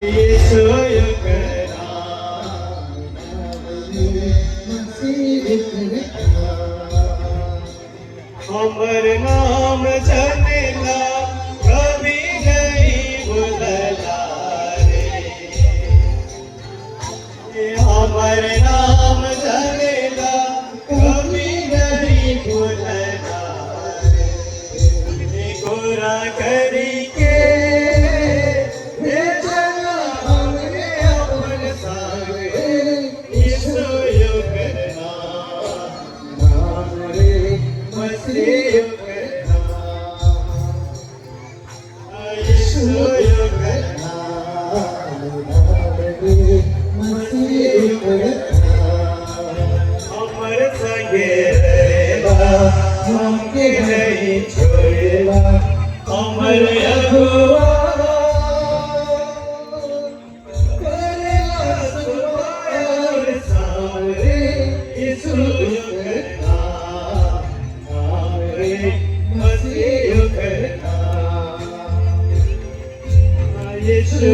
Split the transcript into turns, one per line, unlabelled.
यीशु युगना हमर नाम जनेला कभी नहीं भूलला रे हमर नाम जनेला कभी नहीं भूलला रे गोरा करी के भेजना हमने अपन सारे यीशु युगना नाम रे मसीह युगना यीशु युगना नाम रे मसीह युगना हमर संगे रहेला हमके नहीं छोड़ेला हमर यहोवा करेला सुवार सारे यीशु युगना नाम रे मसीह युगना यीशु